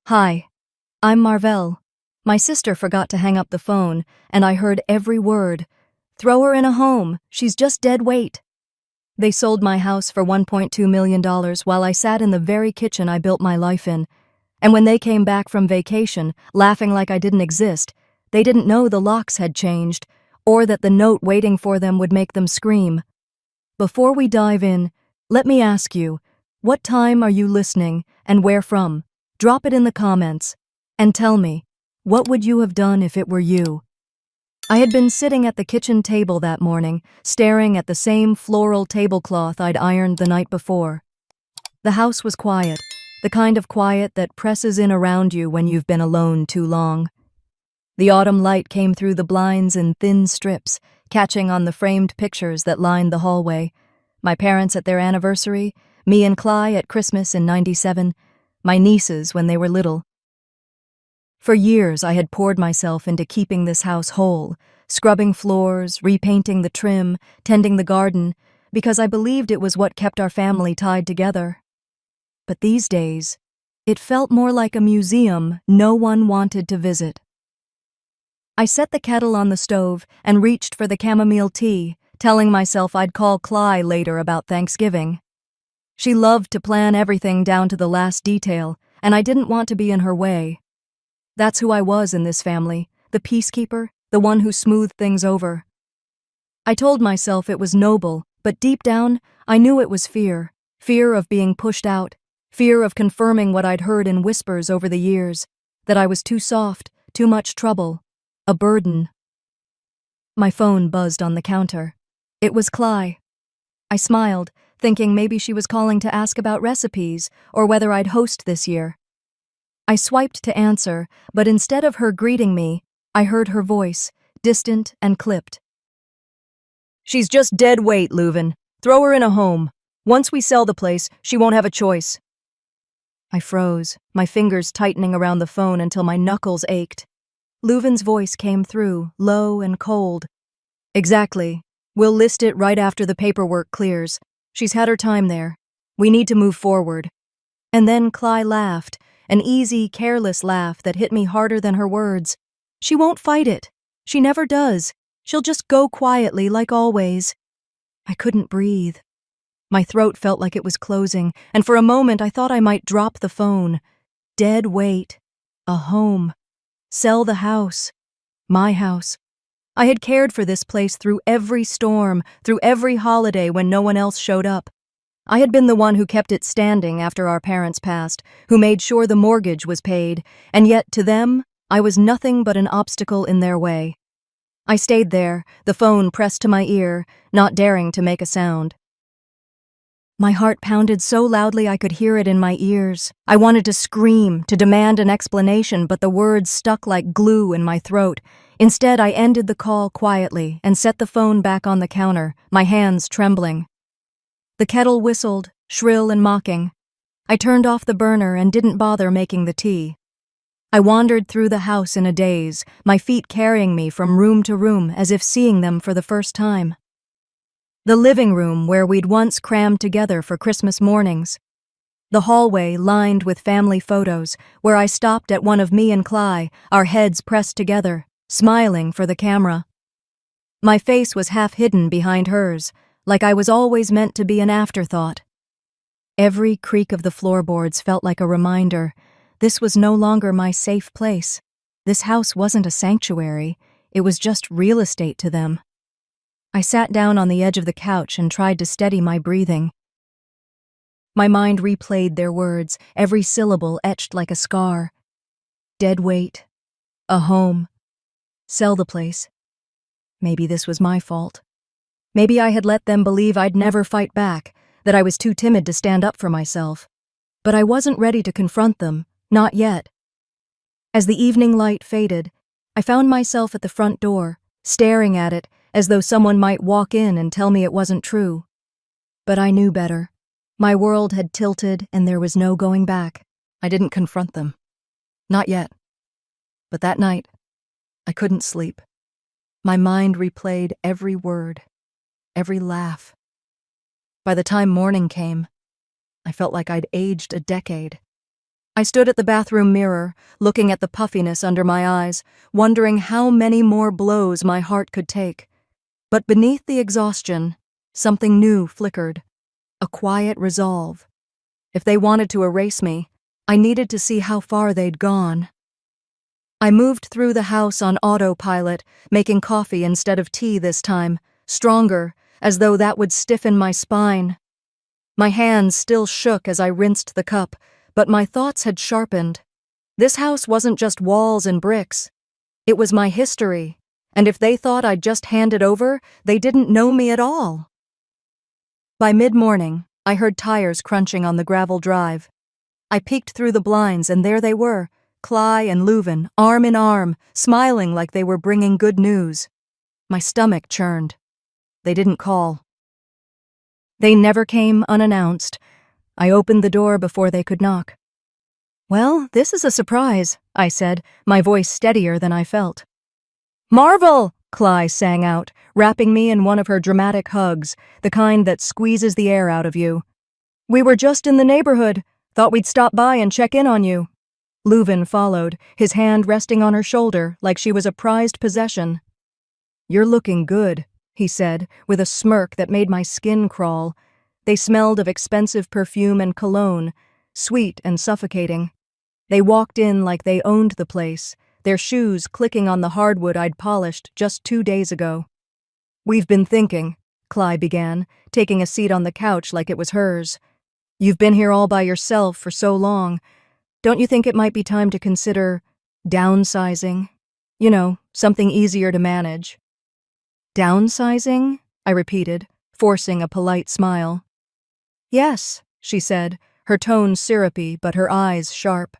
Hi, I'm Marvell. My sister forgot to hang up the phone, and I heard every word. Throw her in a home. She's just dead weight. They sold my house for $1.2 million while I sat in the very kitchen I built my life in. And when they came back from vacation, laughing like I didn't exist, they didn't know the locks had changed, or that the note waiting for them would make them scream. Before we dive in, let me ask you, what time are you listening and where from? Drop it in the comments. And tell me, what would you have done if it were you? I had been sitting at the kitchen table that morning, staring at the same floral tablecloth I'd ironed the night before. The house was quiet, the kind of quiet that presses in around you when you've been alone too long. The autumn light came through the blinds in thin strips, catching on the framed pictures that lined the hallway. My parents at their anniversary, me and Cly at Christmas in '97, my nieces when they were little. For years I had poured myself into keeping this house whole, scrubbing floors, repainting the trim, tending the garden, because I believed it was what kept our family tied together. But these days, it felt more like a museum no one wanted to visit. I set the kettle on the stove and reached for the chamomile tea, telling myself I'd call Cly later about Thanksgiving. She loved to plan everything down to the last detail, and I didn't want to be in her way. That's who I was in this family, the peacekeeper, the one who smoothed things over. I told myself it was noble, but deep down, I knew it was fear. Fear of being pushed out, fear of confirming what I'd heard in whispers over the years, that I was too soft, too much trouble, a burden. My phone buzzed on the counter. It was Cly. I smiled, thinking maybe she was calling to ask about recipes or whether I'd host this year. I swiped to answer, but instead of her greeting me, I heard her voice, distant and clipped. "She's just dead weight, Leuven. Throw her in a home. Once we sell the place, she won't have a choice." I froze, my fingers tightening around the phone until my knuckles ached. Leuven's voice came through, low and cold. "Exactly. We'll list it right after the paperwork clears. She's had her time there. We need to move forward." And then Cly laughed, an easy, careless laugh that hit me harder than her words. "She won't fight it. She never does. She'll just go quietly like always." I couldn't breathe. My throat felt like it was closing, and for a moment I thought I might drop the phone. Dead weight. A home. Sell the house. My house. I had cared for this place through every storm, through every holiday when no one else showed up. I had been the one who kept it standing after our parents passed, who made sure the mortgage was paid, and yet to them, I was nothing but an obstacle in their way. I stayed there, the phone pressed to my ear, not daring to make a sound. My heart pounded so loudly I could hear it in my ears. I wanted to scream, to demand an explanation, but the words stuck like glue in my throat. Instead, I ended the call quietly and set the phone back on the counter, my hands trembling. The kettle whistled, shrill and mocking. I turned off the burner and didn't bother making the tea. I wandered through the house in a daze, my feet carrying me from room to room as if seeing them for the first time. The living room where we'd once crammed together for Christmas mornings. The hallway lined with family photos where I stopped at one of me and Cly, our heads pressed together, smiling for the camera. My face was half hidden behind hers, like I was always meant to be an afterthought. Every creak of the floorboards felt like a reminder. This was no longer my safe place. This house wasn't a sanctuary. It was just real estate to them. I sat down on the edge of the couch and tried to steady my breathing. My mind replayed their words, every syllable etched like a scar. Dead weight. A home. Sell the place. Maybe this was my fault. Maybe I had let them believe I'd never fight back, that I was too timid to stand up for myself. But I wasn't ready to confront them, not yet. As the evening light faded, I found myself at the front door, staring at it as though someone might walk in and tell me it wasn't true. But I knew better. My world had tilted and there was no going back. I didn't confront them. Not yet. But that night, I couldn't sleep. My mind replayed every word, every laugh. By the time morning came, I felt like I'd aged a decade. I stood at the bathroom mirror, looking at the puffiness under my eyes, wondering how many more blows my heart could take. But beneath the exhaustion, something new flickered. A quiet resolve. If they wanted to erase me, I needed to see how far they'd gone. I moved through the house on autopilot, making coffee instead of tea this time, stronger, as though that would stiffen my spine. My hands still shook as I rinsed the cup, but my thoughts had sharpened. This house wasn't just walls and bricks. It was my history, and if they thought I'd just hand it over, they didn't know me at all. By mid-morning, I heard tires crunching on the gravel drive. I peeked through the blinds, and there they were, Screa and Leuven, arm in arm, smiling like they were bringing good news. My stomach churned. They didn't call. They never came unannounced. I opened the door before they could knock. "Well, this is a surprise," I said, my voice steadier than I felt. "Marvel!" Screa sang out, wrapping me in one of her dramatic hugs, the kind that squeezes the air out of you. "We were just in the neighborhood. Thought we'd stop by and check in on you." Leuven followed, his hand resting on her shoulder like she was a prized possession. "You're looking good," he said, with a smirk that made my skin crawl. They smelled of expensive perfume and cologne, sweet and suffocating. They walked in like they owned the place, their shoes clicking on the hardwood I'd polished just 2 days ago. "We've been thinking," Screa began, taking a seat on the couch like it was hers. "You've been here all by yourself for so long. Don't you think it might be time to consider downsizing? You know, something easier to manage." "Downsizing?" I repeated, forcing a polite smile. "Yes," she said, her tone syrupy but her eyes sharp.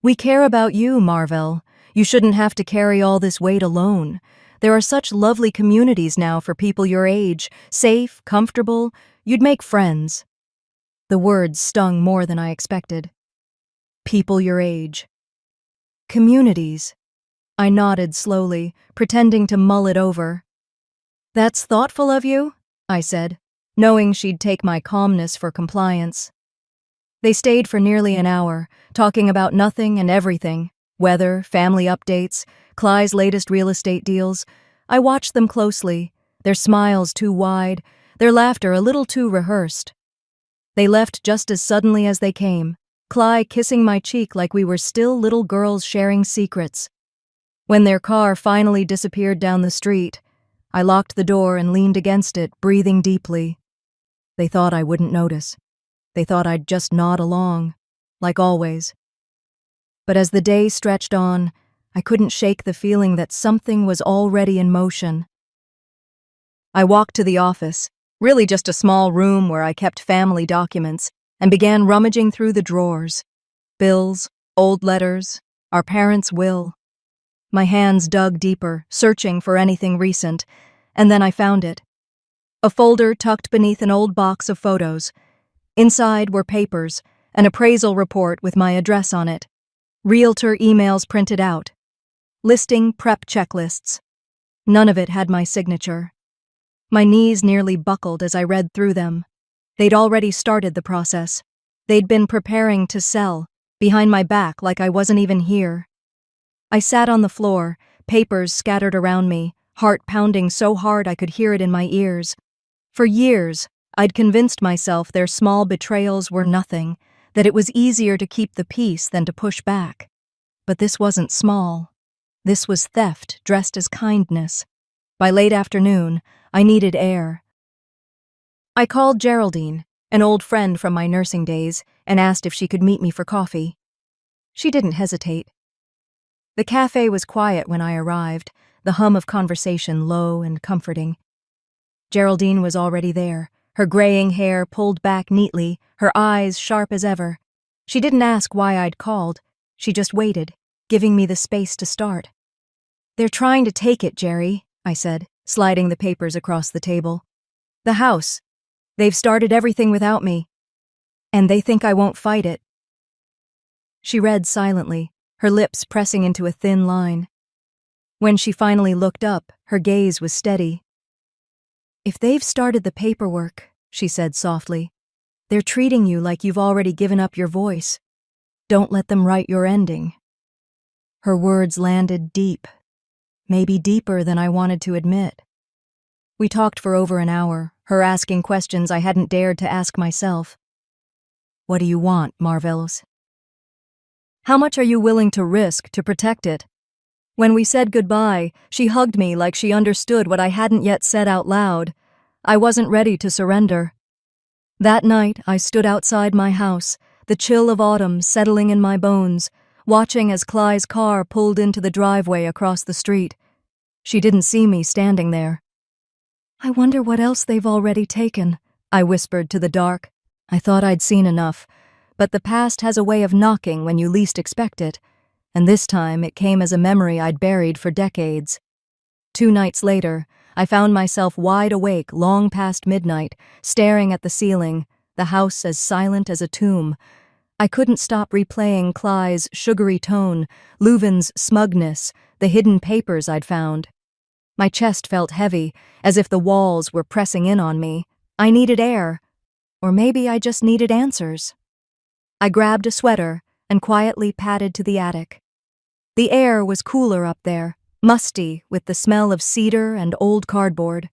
"We care about you, Marvell. You shouldn't have to carry all this weight alone. There are such lovely communities now for people your age, safe, comfortable. You'd make friends." The words stung more than I expected. People your age. Communities. I nodded slowly, pretending to mull it over. "That's thoughtful of you," I said, knowing she'd take my calmness for compliance. They stayed for nearly an hour, talking about nothing and everything, weather, family updates, Sclea's latest real estate deals. I watched them closely, their smiles too wide, their laughter a little too rehearsed. They left just as suddenly as they came, Scea kissing my cheek like we were still little girls sharing secrets. When their car finally disappeared down the street, I locked the door and leaned against it, breathing deeply. They thought I wouldn't notice. They thought I'd just nod along, like always. But as the day stretched on, I couldn't shake the feeling that something was already in motion. I walked to the office, really just a small room where I kept family documents, and began rummaging through the drawers. Bills, old letters, our parents' will. My hands dug deeper, searching for anything recent, and then I found it. A folder tucked beneath an old box of photos. Inside were papers, an appraisal report with my address on it, realtor emails printed out, listing prep checklists. None of it had my signature. My knees nearly buckled as I read through them. They'd already started the process. They'd been preparing to sell, behind my back like I wasn't even here. I sat on the floor, papers scattered around me, heart pounding so hard I could hear it in my ears. For years, I'd convinced myself their small betrayals were nothing, that it was easier to keep the peace than to push back. But this wasn't small. This was theft dressed as kindness. By late afternoon, I needed air. I called Geraldine, an old friend from my nursing days, and asked if she could meet me for coffee. She didn't hesitate. The cafe was quiet when I arrived, the hum of conversation low and comforting. Geraldine was already there, her graying hair pulled back neatly, her eyes sharp as ever. She didn't ask why I'd called. She just waited, giving me the space to start. "They're trying to take it, Jerry," I said, sliding the papers across the table. "The house. They've started everything without me. And they think I won't fight it." She read silently, her lips pressing into a thin line. When she finally looked up, her gaze was steady. "If they've started the paperwork," she said softly, "they're treating you like you've already given up your voice. Don't let them write your ending." Her words landed deep, maybe deeper than I wanted to admit. We talked for over an hour, her asking questions I hadn't dared to ask myself. "What do you want, Marvels? How much are you willing to risk to protect it?" When we said goodbye, she hugged me like she understood what I hadn't yet said out loud. I wasn't ready to surrender. That night, I stood outside my house, the chill of autumn settling in my bones, watching as Cly's car pulled into the driveway across the street. She didn't see me standing there. "I wonder what else they've already taken," I whispered to the dark. I thought I'd seen enough, but the past has a way of knocking when you least expect it, and this time it came as a memory I'd buried for decades. 2 nights later, I found myself wide awake long past midnight, staring at the ceiling, the house as silent as a tomb. I couldn't stop replaying Cly's sugary tone, Leuven's smugness, the hidden papers I'd found. My chest felt heavy, as if the walls were pressing in on me. I needed air. Or maybe I just needed answers. I grabbed a sweater and quietly padded to the attic. The air was cooler up there, musty with the smell of cedar and old cardboard.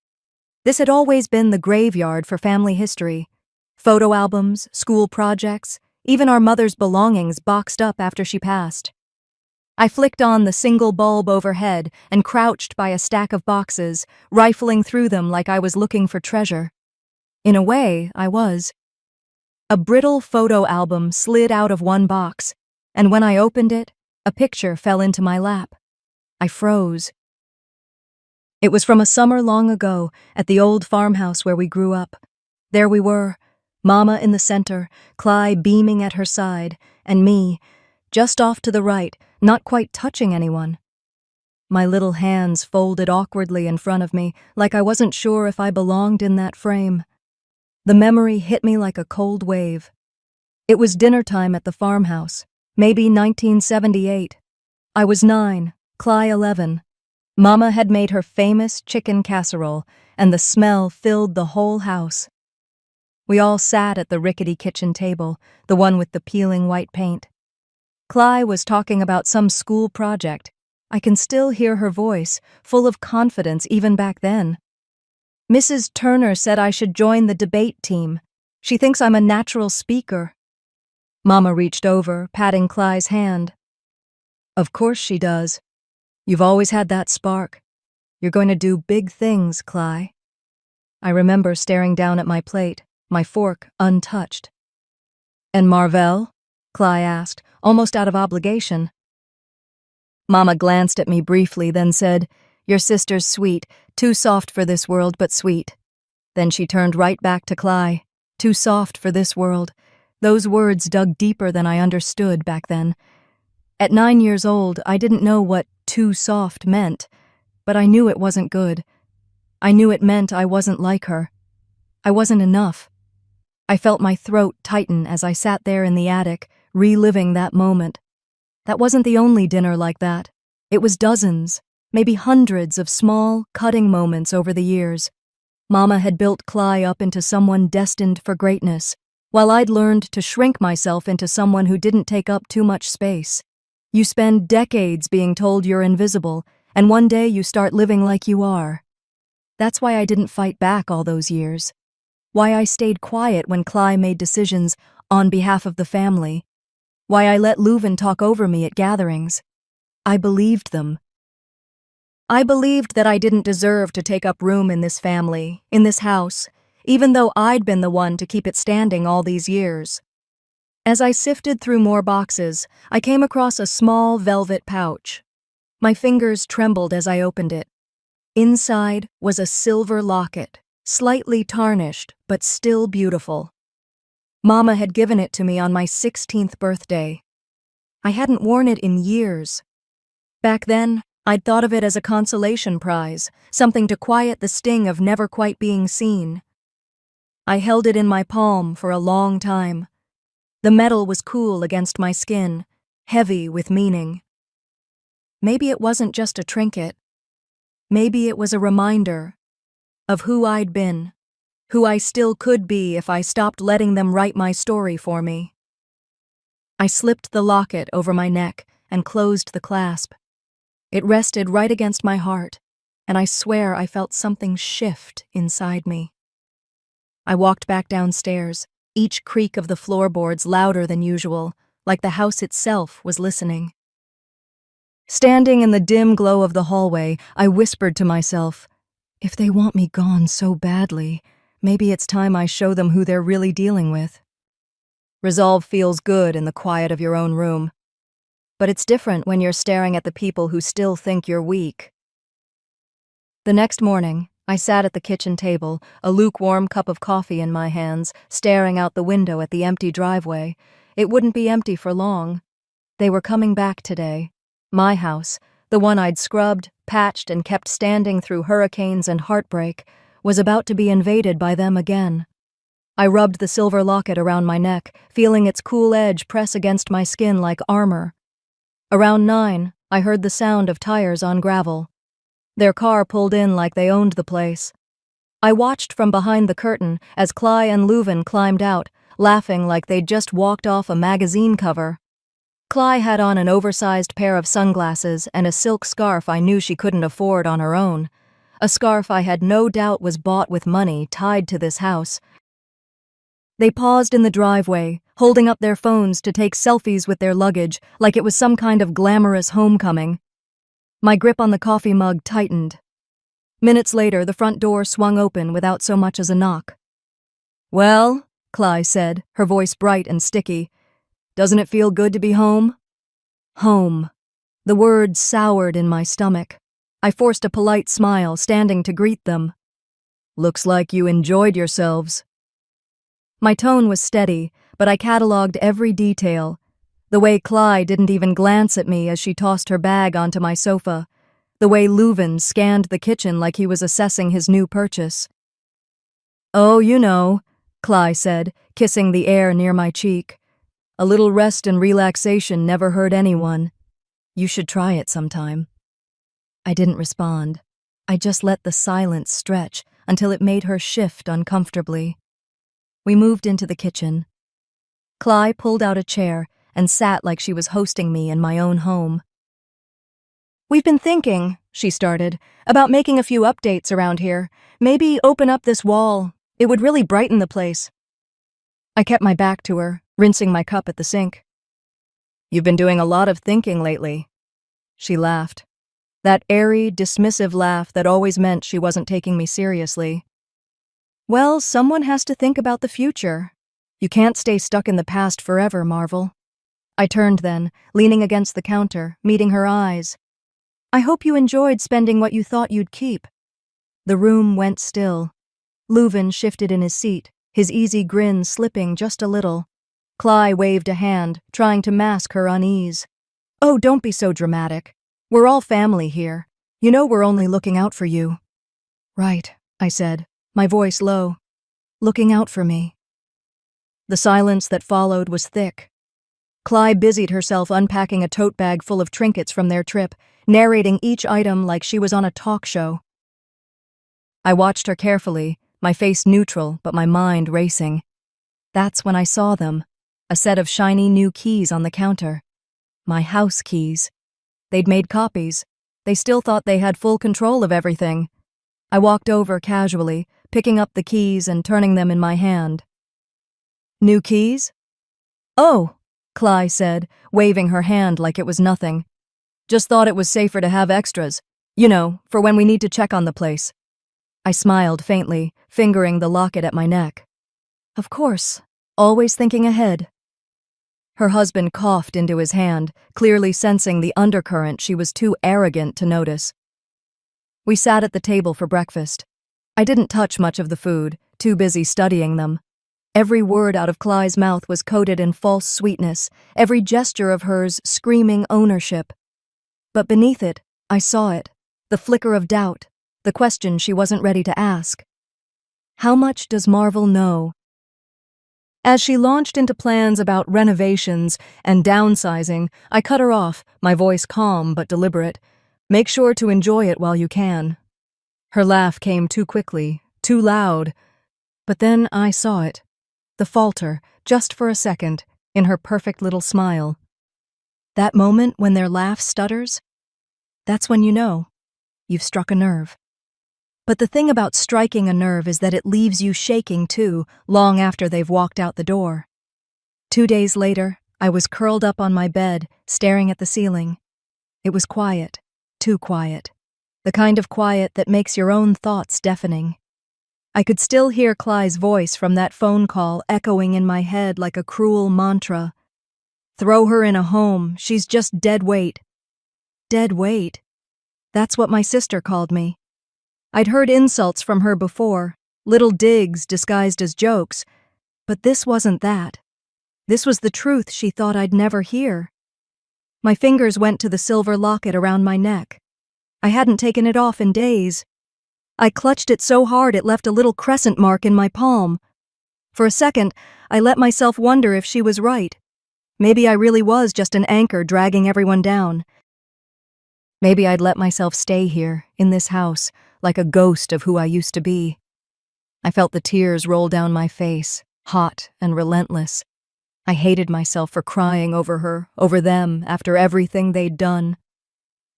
This had always been the graveyard for family history. Photo albums, school projects, even our mother's belongings boxed up after she passed. I flicked on the single bulb overhead and crouched by a stack of boxes, rifling through them like I was looking for treasure. In a way, I was. A brittle photo album slid out of one box, and when I opened it, a picture fell into my lap. I froze. It was from a summer long ago at the old farmhouse where we grew up. There we were, Mama in the center, Cly beaming at her side, and me, just off to the right, not quite touching anyone. My little hands folded awkwardly in front of me, like I wasn't sure if I belonged in that frame. The memory hit me like a cold wave. It was dinner time at the farmhouse, maybe 1978. I was 9, Cly 11. Mama had made her famous chicken casserole, and the smell filled the whole house. We all sat at the rickety kitchen table, the one with the peeling white paint. Cly was talking about some school project. I can still hear her voice, full of confidence even back then. "Mrs. Turner said I should join the debate team. She thinks I'm a natural speaker." Mama reached over, patting Cly's hand. "Of course she does. You've always had that spark. You're going to do big things, Cly." I remember staring down at my plate, my fork untouched. "And Marvell?" Cly asked, almost out of obligation. Mama glanced at me briefly, then said, "Your sister's sweet, too soft for this world, but sweet." Then she turned right back to Cly. "Too soft for this world." Those words dug deeper than I understood back then. At 9 years old, I didn't know what too soft meant, but I knew it wasn't good. I knew it meant I wasn't like her. I wasn't enough. I felt my throat tighten as I sat there in the attic, reliving that moment. That wasn't the only dinner like that. It was dozens, maybe hundreds of small, cutting moments over the years. Mama had built Cly up into someone destined for greatness, while I'd learned to shrink myself into someone who didn't take up too much space. You spend decades being told you're invisible, and one day you start living like you are. That's why I didn't fight back all those years. Why I stayed quiet when Cly made decisions on behalf of the family. Why I let Leuven talk over me at gatherings. I believed them. I believed that I didn't deserve to take up room in this family, in this house, even though I'd been the one to keep it standing all these years. As I sifted through more boxes, I came across a small velvet pouch. My fingers trembled as I opened it. Inside was a silver locket, slightly tarnished, but still beautiful. Mama had given it to me on my 16th birthday. I hadn't worn it in years. Back then, I'd thought of it as a consolation prize, something to quiet the sting of never quite being seen. I held it in my palm for a long time. The metal was cool against my skin, heavy with meaning. Maybe it wasn't just a trinket. Maybe it was a reminder of who I'd been, who I still could be if I stopped letting them write my story for me. I slipped the locket over my neck and closed the clasp. It rested right against my heart, and I swear I felt something shift inside me. I walked back downstairs, each creak of the floorboards louder than usual, like the house itself was listening. Standing in the dim glow of the hallway, I whispered to myself, if they want me gone so badly, maybe it's time I show them who they're really dealing with. Resolve feels good in the quiet of your own room, but it's different when you're staring at the people who still think you're weak. The next morning, I sat at the kitchen table, a lukewarm cup of coffee in my hands, staring out the window at the empty driveway. It wouldn't be empty for long. They were coming back today. My house, the one I'd scrubbed, patched, and kept standing through hurricanes and heartbreak, was about to be invaded by them again. I rubbed the silver locket around my neck, feeling its cool edge press against my skin like armor. Around 9, I heard the sound of tires on gravel. Their car pulled in like they owned the place. I watched from behind the curtain as Cly and Leuven climbed out, laughing like they'd just walked off a magazine cover. Cly had on an oversized pair of sunglasses and a silk scarf I knew she couldn't afford on her own. A scarf I had no doubt was bought with money tied to this house. They paused in the driveway, holding up their phones to take selfies with their luggage like it was some kind of glamorous homecoming. My grip on the coffee mug tightened. Minutes later, the front door swung open without so much as a knock. "Well," Cly said, her voice bright and sticky, "doesn't it feel good to be home?" Home. The word soured in my stomach. I forced a polite smile, standing to greet them. "Looks like you enjoyed yourselves." My tone was steady, but I catalogued every detail. The way Cly didn't even glance at me as she tossed her bag onto my sofa. The way Leuven scanned the kitchen like he was assessing his new purchase. "Oh, you know," Cly said, kissing the air near my cheek. "A little rest and relaxation never hurt anyone. You should try it sometime." I didn't respond. I just let the silence stretch until it made her shift uncomfortably. We moved into the kitchen. Cly pulled out a chair and sat like she was hosting me in my own home. "We've been thinking," she started, "about making a few updates around here. Maybe open up this wall. It would really brighten the place." I kept my back to her, rinsing my cup at the sink. "You've been doing a lot of thinking lately." She laughed. That airy, dismissive laugh that always meant she wasn't taking me seriously. "Well, someone has to think about the future. You can't stay stuck in the past forever, Marvel." I turned then, leaning against the counter, meeting her eyes. "I hope you enjoyed spending what you thought you'd keep." The room went still. Leuven shifted in his seat, his easy grin slipping just a little. Cly waved a hand, trying to mask her unease. "Oh, don't be so dramatic. We're all family here. You know we're only looking out for you." "Right," I said, my voice low. "Looking out for me." The silence that followed was thick. Cly busied herself unpacking a tote bag full of trinkets from their trip, narrating each item like she was on a talk show. I watched her carefully, my face neutral but my mind racing. That's when I saw them, a set of shiny new keys on the counter. My house keys. They'd made copies. They still thought they had full control of everything. I walked over casually, picking up the keys and turning them in my hand. "New keys?" "Oh," Cly said, waving her hand like it was nothing. "Just thought it was safer to have extras. You know, for when we need to check on the place." I smiled faintly, fingering the locket at my neck. "Of course, always thinking ahead." Her husband coughed into his hand, clearly sensing the undercurrent she was too arrogant to notice. We sat at the table for breakfast. I didn't touch much of the food, too busy studying them. Every word out of Cly's mouth was coated in false sweetness, every gesture of hers screaming ownership. But beneath it, I saw it, the flicker of doubt, the question she wasn't ready to ask. How much does Marvel know? As she launched into plans about renovations and downsizing, I cut her off, my voice calm but deliberate. "Make sure to enjoy it while you can." Her laugh came too quickly, too loud. But then I saw it. The falter, just for a second, in her perfect little smile. That moment when their laugh stutters, that's when you know you've struck a nerve. But the thing about striking a nerve is that it leaves you shaking too, long after they've walked out the door. 2 days later, I was curled up on my bed, staring at the ceiling. It was quiet, too quiet. The kind of quiet that makes your own thoughts deafening. I could still hear Cly's voice from that phone call echoing in my head like a cruel mantra. Throw her in a home, she's just dead weight. Dead weight? That's what my sister called me. I'd heard insults from her before, little digs disguised as jokes, but this wasn't that. This was the truth she thought I'd never hear. My fingers went to the silver locket around my neck. I hadn't taken it off in days. I clutched it so hard it left a little crescent mark in my palm. For a second, I let myself wonder if she was right. Maybe I really was just an anchor dragging everyone down. Maybe I'd let myself stay here, in this house, like a ghost of who I used to be. I felt the tears roll down my face, hot and relentless. I hated myself for crying over her, over them, after everything they'd done.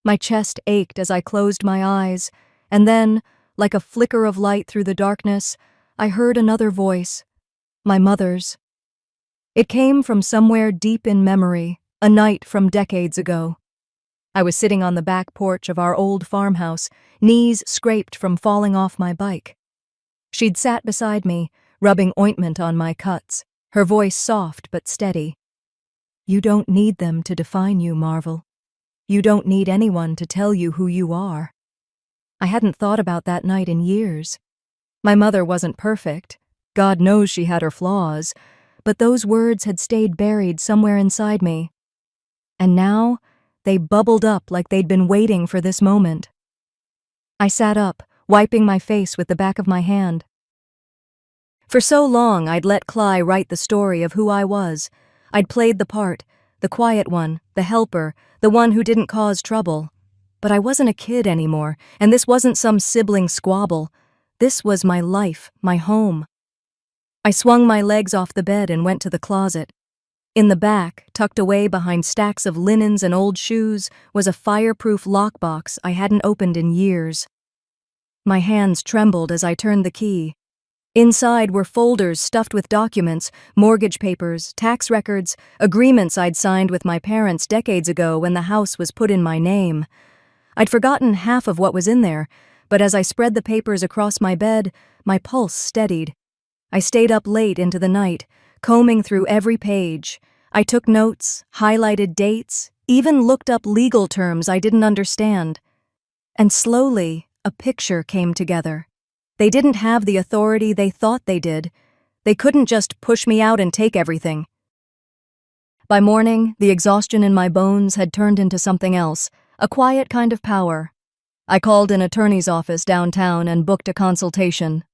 My chest ached as I closed my eyes, and then, like a flicker of light through the darkness, I heard another voice, my mother's. It came from somewhere deep in memory, a night from decades ago. I was sitting on the back porch of our old farmhouse, knees scraped from falling off my bike. She'd sat beside me, rubbing ointment on my cuts, her voice soft but steady. You don't need them to define you, Marvel. You don't need anyone to tell you who you are. I hadn't thought about that night in years. My mother wasn't perfect. God knows she had her flaws, but those words had stayed buried somewhere inside me. And now, they bubbled up like they'd been waiting for this moment. I sat up, wiping my face with the back of my hand. For so long, I'd let Cly write the story of who I was. I'd played the part, the quiet one, the helper, the one who didn't cause trouble. But I wasn't a kid anymore, and this wasn't some sibling squabble. This was my life, my home. I swung my legs off the bed and went to the closet. In the back, tucked away behind stacks of linens and old shoes, was a fireproof lockbox I hadn't opened in years. My hands trembled as I turned the key. Inside were folders stuffed with documents, mortgage papers, tax records, agreements I'd signed with my parents decades ago when the house was put in my name. I'd forgotten half of what was in there, but as I spread the papers across my bed, my pulse steadied. I stayed up late into the night, combing through every page. I took notes, highlighted dates, even looked up legal terms I didn't understand. And slowly, a picture came together. They didn't have the authority they thought they did. They couldn't just push me out and take everything. By morning, the exhaustion in my bones had turned into something else, a quiet kind of power. I called an attorney's office downtown and booked a consultation.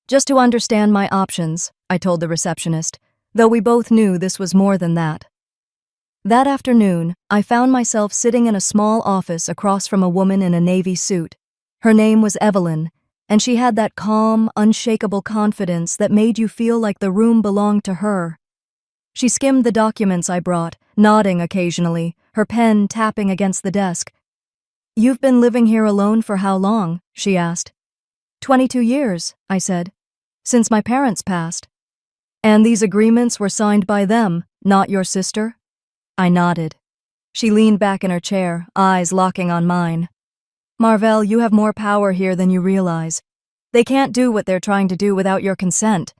Just to understand my options, I told the receptionist, though we both knew this was more than that. That afternoon, I found myself sitting in a small office across from a woman in a navy suit. Her name was Evelyn, and she had that calm, unshakable confidence that made you feel like the room belonged to her. She skimmed the documents I brought, nodding occasionally, her pen tapping against the desk. "You've been living here alone for how long?" she asked. 22 years, I said. "Since my parents passed." "And these agreements were signed by them, not your sister?" I nodded. She leaned back in her chair, eyes locking on mine. "Marvell, you have more power here than you realize. They can't do what they're trying to do without your consent.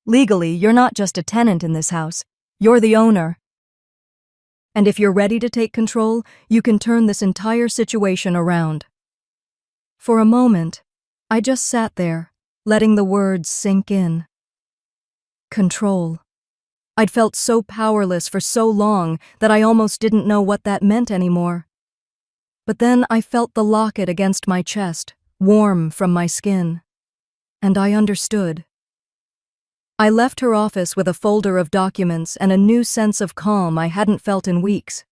Legally, you're not just a tenant in this house. You're the owner. And if you're ready to take control, you can turn this entire situation around." For a moment, I just sat there, letting the words sink in. Control. I'd felt so powerless for so long that I almost didn't know what that meant anymore. But then I felt the locket against my chest, warm from my skin. And I understood. I left her office with a folder of documents and a new sense of calm I hadn't felt in weeks.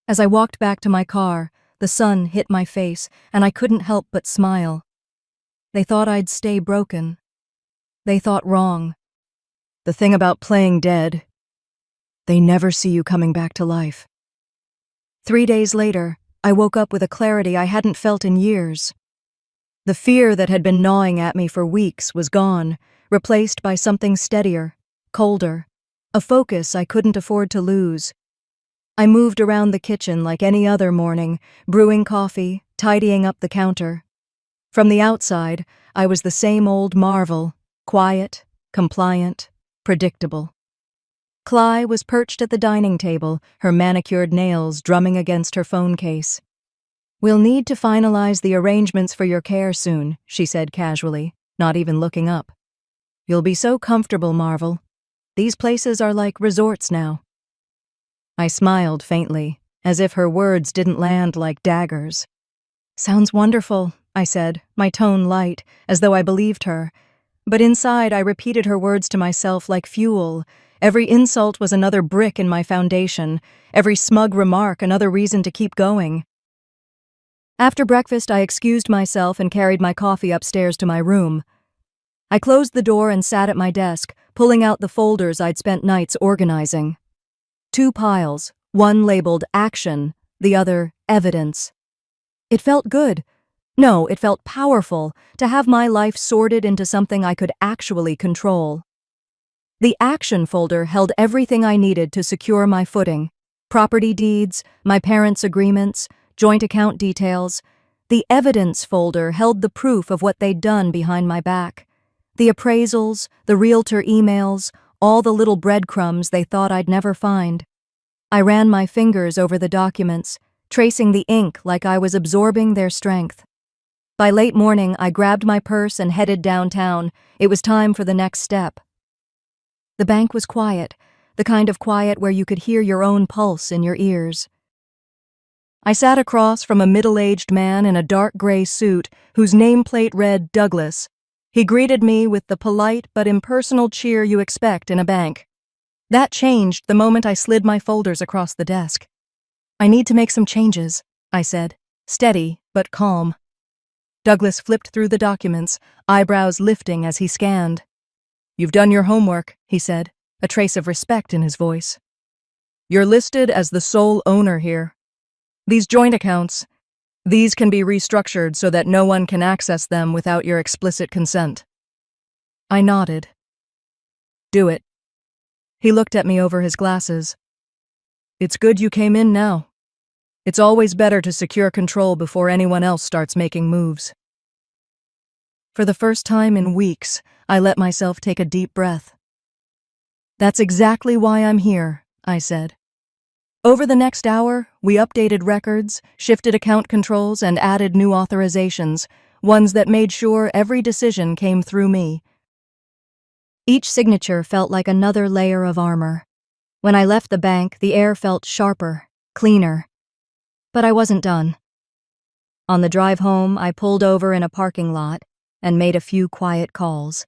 As I walked back to my car, the sun hit my face, and I couldn't help but smile. They thought I'd stay broken. They thought wrong. The thing about playing dead, They never see you coming back to life. 3 days later, I woke up with a clarity I hadn't felt in years. The fear that had been gnawing at me for weeks was gone, replaced by something steadier, colder, a focus I couldn't afford to lose. I moved around the kitchen like any other morning, brewing coffee, tidying up the counter. From the outside, I was the same old Marvel, quiet, compliant, predictable. Cly was perched at the dining table, her manicured nails drumming against her phone case. "We'll need to finalize the arrangements for your care soon," she said casually, not even looking up. "You'll be so comfortable, Marvel. These places are like resorts now." I smiled faintly, as if her words didn't land like daggers. "Sounds wonderful," I said, my tone light, as though I believed her. But inside I repeated her words to myself like fuel. Every insult was another brick in my foundation, every smug remark another reason to keep going. After breakfast, I excused myself and carried my coffee upstairs to my room. I closed the door and sat at my desk, pulling out the folders I'd spent nights organizing. 2 piles, one labeled Action, the other Evidence. It felt good. No, it felt powerful to have my life sorted into something I could actually control. The Action folder held everything I needed to secure my footing: property deeds, my parents' agreements, joint account details. The Evidence folder held the proof of what they'd done behind my back. The appraisals, the realtor emails, all the little breadcrumbs they thought I'd never find. I ran my fingers over the documents, tracing the ink like I was absorbing their strength. By late morning, I grabbed my purse and headed downtown. It was time for the next step. The bank was quiet, the kind of quiet where you could hear your own pulse in your ears. I sat across from a middle-aged man in a dark gray suit whose nameplate read Douglas. He greeted me with the polite but impersonal cheer you expect in a bank. That changed the moment I slid my folders across the desk. "I need to make some changes," I said, steady but calm. Douglas flipped through the documents, eyebrows lifting as he scanned. "You've done your homework," he said, a trace of respect in his voice. "You're listed as the sole owner here. These joint accounts, these can be restructured so that no one can access them without your explicit consent." I nodded. "Do it." He looked at me over his glasses. "It's good you came in now. It's always better to secure control before anyone else starts making moves." For the first time in weeks, I let myself take a deep breath. "That's exactly why I'm here," I said. Over the next hour, we updated records, shifted account controls, and added new authorizations, ones that made sure every decision came through me. Each signature felt like another layer of armor. When I left the bank, the air felt sharper, cleaner. But I wasn't done. On the drive home, I pulled over in a parking lot and made a few quiet calls.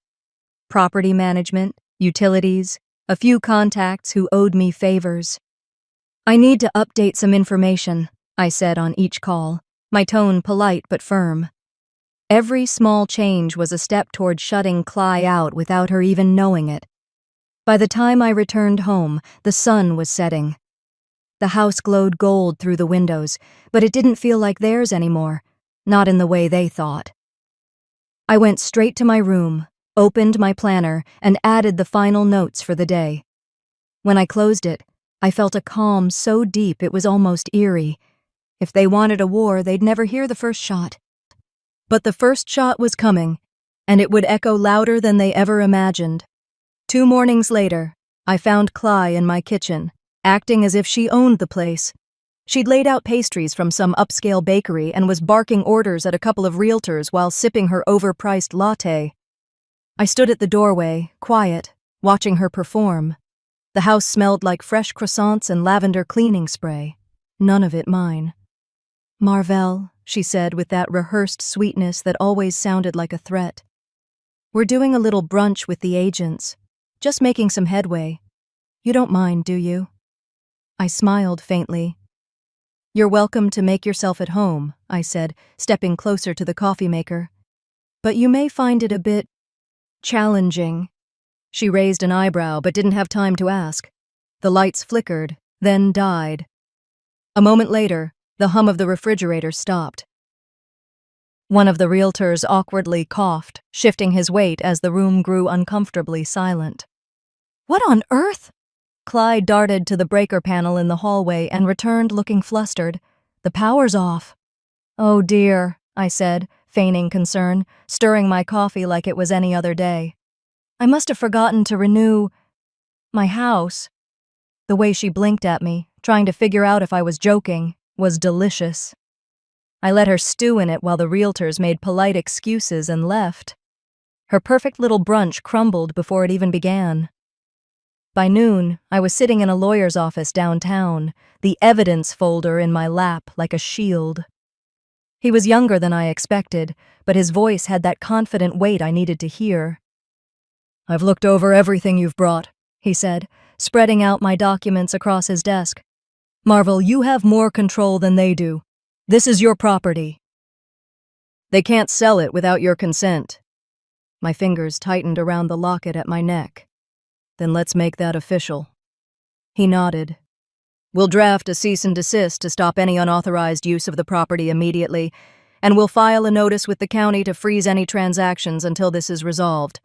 Property management, utilities, a few contacts who owed me favors. "I need to update some information," I said on each call, my tone polite but firm. Every small change was a step toward shutting Cly out without her even knowing it. By the time I returned home, the sun was setting. The house glowed gold through the windows, but it didn't feel like theirs anymore, not in the way they thought. I went straight to my room, opened my planner, and added the final notes for the day. When I closed it, I felt a calm so deep it was almost eerie. If they wanted a war, they'd never hear the first shot. But the first shot was coming, and it would echo louder than they ever imagined. 2 mornings later, I found Cly in my kitchen, acting as if she owned the place. She'd laid out pastries from some upscale bakery and was barking orders at a couple of realtors while sipping her overpriced latte. I stood at the doorway, quiet, watching her perform. The house smelled like fresh croissants and lavender cleaning spray. None of it mine. "Marvell," she said with that rehearsed sweetness that always sounded like a threat. "We're doing a little brunch with the agents. Just making some headway. You don't mind, do you?" I smiled faintly. "You're welcome to make yourself at home," I said, stepping closer to the coffee maker. "But you may find it a bit challenging." She raised an eyebrow but didn't have time to ask. The lights flickered, then died. A moment later, the hum of the refrigerator stopped. One of the realtors awkwardly coughed, shifting his weight as the room grew uncomfortably silent. "What on earth?" Clyde darted to the breaker panel in the hallway and returned looking flustered. "The power's off." "Oh dear," I said, feigning concern, stirring my coffee like it was any other day. "I must have forgotten to renew my house." The way she blinked at me, trying to figure out if I was joking, was delicious. I let her stew in it while the realtors made polite excuses and left. Her perfect little brunch crumbled before it even began. By noon, I was sitting in a lawyer's office downtown, the evidence folder in my lap like a shield. He was younger than I expected, but his voice had that confident weight I needed to hear. "I've looked over everything you've brought," he said, spreading out my documents across his desk. "Marvel, you have more control than they do. This is your property. They can't sell it without your consent." My fingers tightened around the locket at my neck. "Then let's make that official." He nodded. "We'll draft a cease and desist to stop any unauthorized use of the property immediately, and we'll file a notice with the county to freeze any transactions until this is resolved."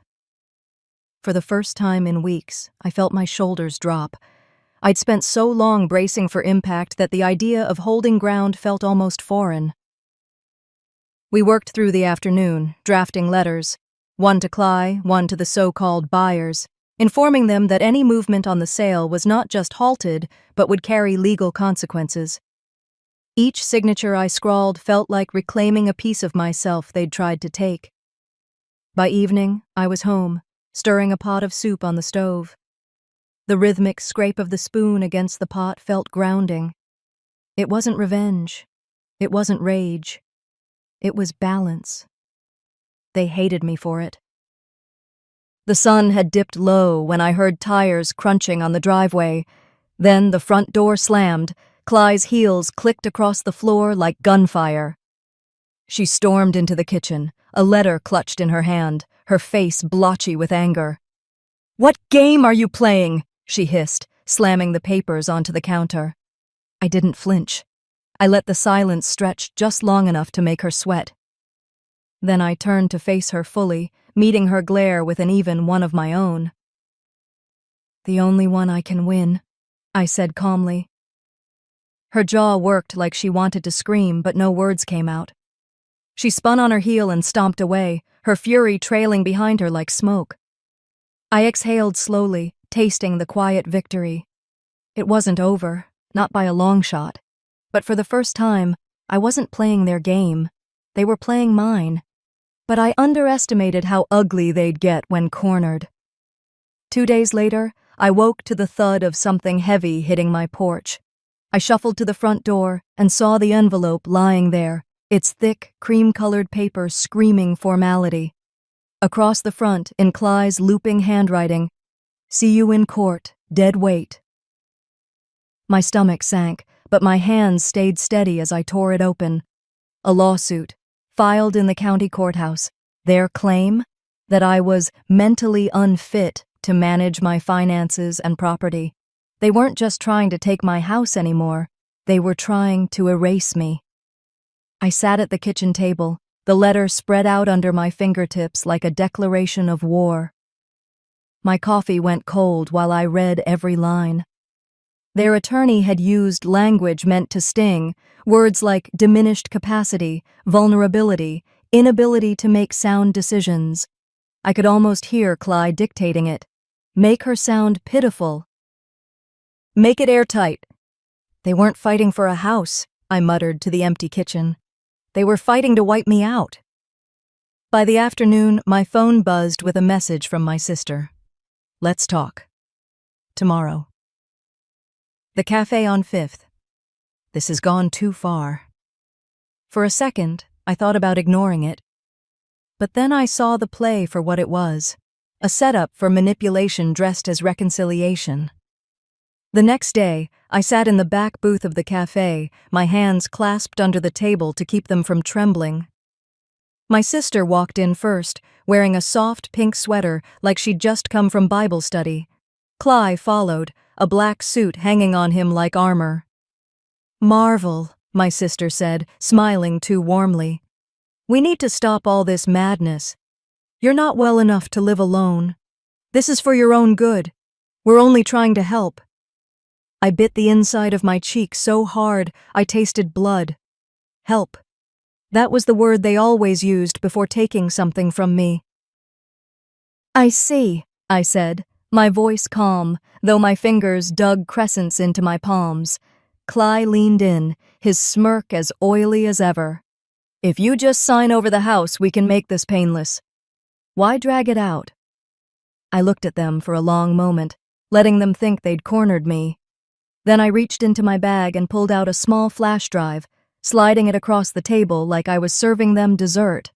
For the first time in weeks, I felt my shoulders drop. I'd spent so long bracing for impact that the idea of holding ground felt almost foreign. We worked through the afternoon, drafting letters, one to Cly, one to the so-called buyers, informing them that any movement on the sale was not just halted, but would carry legal consequences. Each signature I scrawled felt like reclaiming a piece of myself they'd tried to take. By evening, I was home, stirring a pot of soup on the stove. The rhythmic scrape of the spoon against the pot felt grounding. It wasn't revenge. It wasn't rage. It was balance. They hated me for it. The sun had dipped low when I heard tires crunching on the driveway. Then the front door slammed. Cly's heels clicked across the floor like gunfire. She stormed into the kitchen, a letter clutched in her hand, her face blotchy with anger. "What game are you playing?" she hissed, slamming the papers onto the counter. I didn't flinch. I let the silence stretch just long enough to make her sweat. Then I turned to face her fully, meeting her glare with an even one of my own. "The only one I can win," I said calmly. Her jaw worked like she wanted to scream, but no words came out. She spun on her heel and stomped away, her fury trailing behind her like smoke. I exhaled slowly, tasting the quiet victory. It wasn't over, not by a long shot. But for the first time, I wasn't playing their game. They were playing mine. But I underestimated how ugly they'd get when cornered. 2 days later, I woke to the thud of something heavy hitting my porch. I shuffled to the front door and saw the envelope lying there, its thick, cream-colored paper screaming formality. Across the front, in Cly's looping handwriting, "See you in court, dead weight." My stomach sank, but my hands stayed steady as I tore it open. A lawsuit, filed in the county courthouse. Their claim? That I was mentally unfit to manage my finances and property. They weren't just trying to take my house anymore. They were trying to erase me. I sat at the kitchen table, the letter spread out under my fingertips like a declaration of war. My coffee went cold while I read every line. Their attorney had used language meant to sting, words like diminished capacity, vulnerability, inability to make sound decisions. I could almost hear Cly dictating it. Make her sound pitiful. Make it airtight. They weren't fighting for a house, I muttered to the empty kitchen. They were fighting to wipe me out. By the afternoon, my phone buzzed with a message from my sister. "Let's talk. Tomorrow." The cafe on 5th. This has gone too far. For a second, I thought about ignoring it. But then I saw the play for what it was, a setup for manipulation dressed as reconciliation. The next day, I sat in the back booth of the cafe, my hands clasped under the table to keep them from trembling. My sister walked in first, wearing a soft pink sweater like she'd just come from Bible study. Cly followed, a black suit hanging on him like armor. "Marvel," my sister said, smiling too warmly. "We need to stop all this madness. You're not well enough to live alone. This is for your own good. We're only trying to help." I bit the inside of my cheek so hard I tasted blood. Help. That was the word they always used before taking something from me. "I see," I said, my voice calm, though my fingers dug crescents into my palms. Cly leaned in, his smirk as oily as ever. "If you just sign over the house, we can make this painless. Why drag it out?" I looked at them for a long moment, letting them think they'd cornered me. Then I reached into my bag and pulled out a small flash drive, sliding it across the table like I was serving them dessert.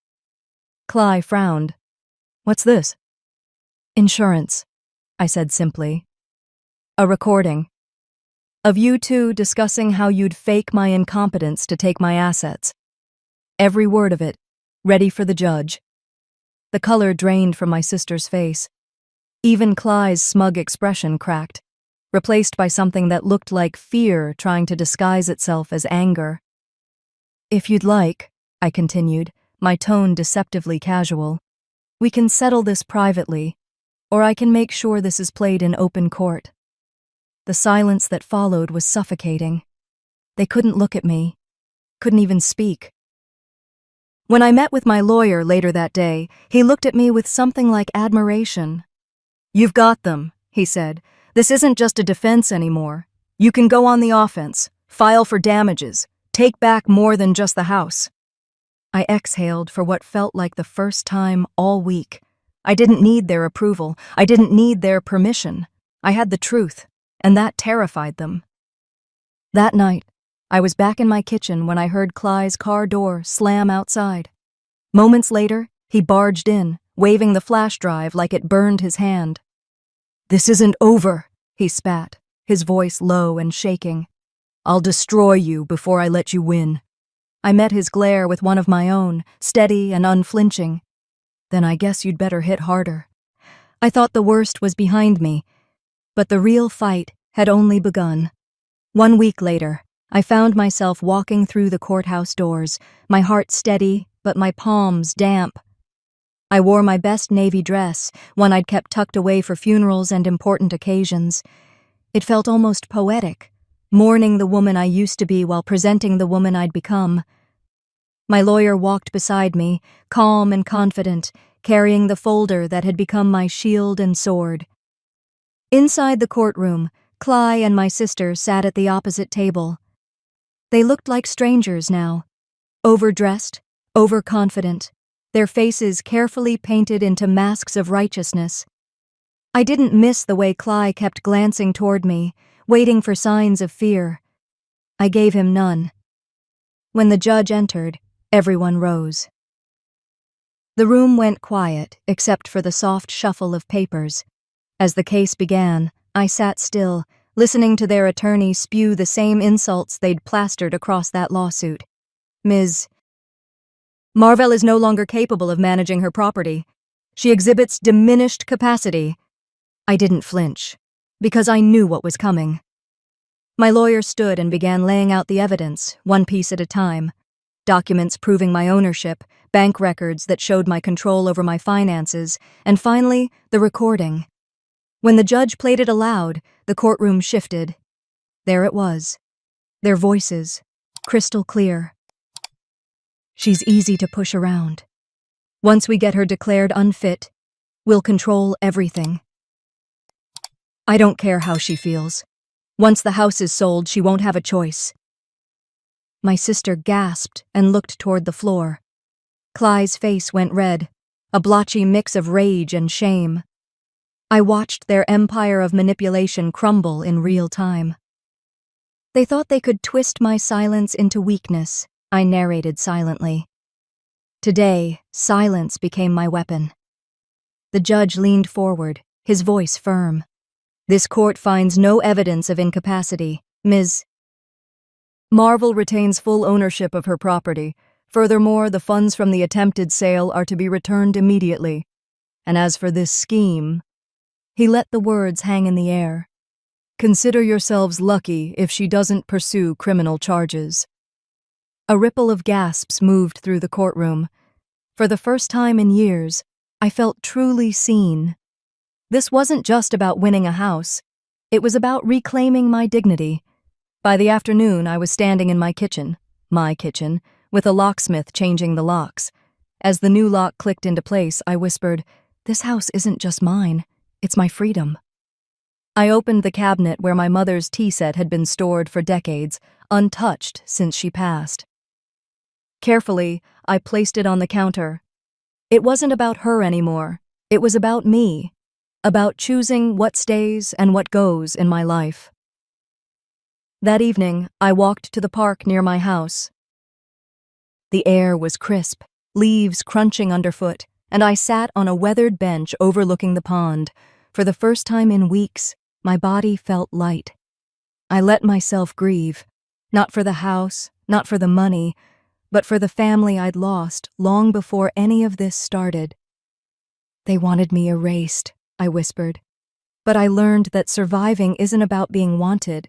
Cly frowned. "What's this?" "Insurance," I said simply. "A recording. Of you two discussing how you'd fake my incompetence to take my assets. Every word of it, ready for the judge." The color drained from my sister's face. Even Cly's smug expression cracked, replaced by something that looked like fear trying to disguise itself as anger. "If you'd like," I continued, my tone deceptively casual, "we can settle this privately, or I can make sure this is played in open court." The silence that followed was suffocating. They couldn't look at me, couldn't even speak. When I met with my lawyer later that day, he looked at me with something like admiration. "You've got them," he said. "This isn't just a defense anymore. You can go on the offense, file for damages, take back more than just the house." I exhaled for what felt like the first time all week. I didn't need their approval. I didn't need their permission. I had the truth, and that terrified them. That night, I was back in my kitchen when I heard Cly's car door slam outside. Moments later, he barged in, waving the flash drive like it burned his hand. "This isn't over," he spat, his voice low and shaking. "I'll destroy you before I let you win." I met his glare with one of my own, steady and unflinching. "Then I guess you'd better hit harder." I thought the worst was behind me, but the real fight had only begun. 1 week later, I found myself walking through the courthouse doors, my heart steady, but my palms damp. I wore my best navy dress, one I'd kept tucked away for funerals and important occasions. It felt almost poetic, mourning the woman I used to be while presenting the woman I'd become. My lawyer walked beside me, calm and confident, carrying the folder that had become my shield and sword. Inside the courtroom, Cly and my sister sat at the opposite table. They looked like strangers now, overdressed, overconfident, their faces carefully painted into masks of righteousness. I didn't miss the way Cly kept glancing toward me, waiting for signs of fear. I gave him none. When the judge entered, everyone rose. The room went quiet, except for the soft shuffle of papers. As the case began, I sat still, listening to their attorney spew the same insults they'd plastered across that lawsuit. Ms. Marvell is no longer capable of managing her property. She exhibits diminished capacity. I didn't flinch, because I knew what was coming. My lawyer stood and began laying out the evidence, one piece at a time. Documents proving my ownership, bank records that showed my control over my finances, and finally, the recording. When the judge played it aloud, the courtroom shifted. There it was. Their voices, crystal clear. "She's easy to push around. Once we get her declared unfit, we'll control everything. I don't care how she feels. Once the house is sold, she won't have a choice." My sister gasped and looked toward the floor. Cly's face went red, a blotchy mix of rage and shame. I watched their empire of manipulation crumble in real time. They thought they could twist my silence into weakness, I narrated silently. Today, silence became my weapon. The judge leaned forward, his voice firm. "This court finds no evidence of incapacity. Ms. Marvell retains full ownership of her property. Furthermore, the funds from the attempted sale are to be returned immediately. And as for this scheme..." He let the words hang in the air. Consider yourselves lucky if she doesn't pursue criminal charges." A ripple of gasps moved through the courtroom. For the first time in years, I felt truly seen. This wasn't just about winning a house. It was about reclaiming my dignity. By the afternoon, I was standing in my kitchen, with a locksmith changing the locks. As the new lock clicked into place, I whispered, "This house isn't just mine, it's my freedom." I opened the cabinet where my mother's tea set had been stored for decades, untouched since she passed. Carefully, I placed it on the counter. It wasn't about her anymore. It was about me, about choosing what stays and what goes in my life. That evening, I walked to the park near my house. The air was crisp, leaves crunching underfoot, and I sat on a weathered bench overlooking the pond. For the first time in weeks, my body felt light. I let myself grieve, not for the house, not for the money, but for the family I'd lost long before any of this started. "They wanted me erased," I whispered. But I learned that surviving isn't about being wanted.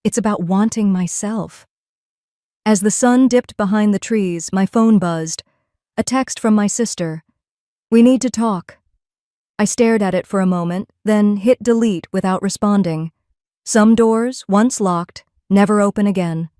It's about wanting myself. As the sun dipped behind the trees, my phone buzzed. A text from my sister. "We need to talk." I stared at it for a moment, then hit delete without responding. Some doors, once locked, never open again.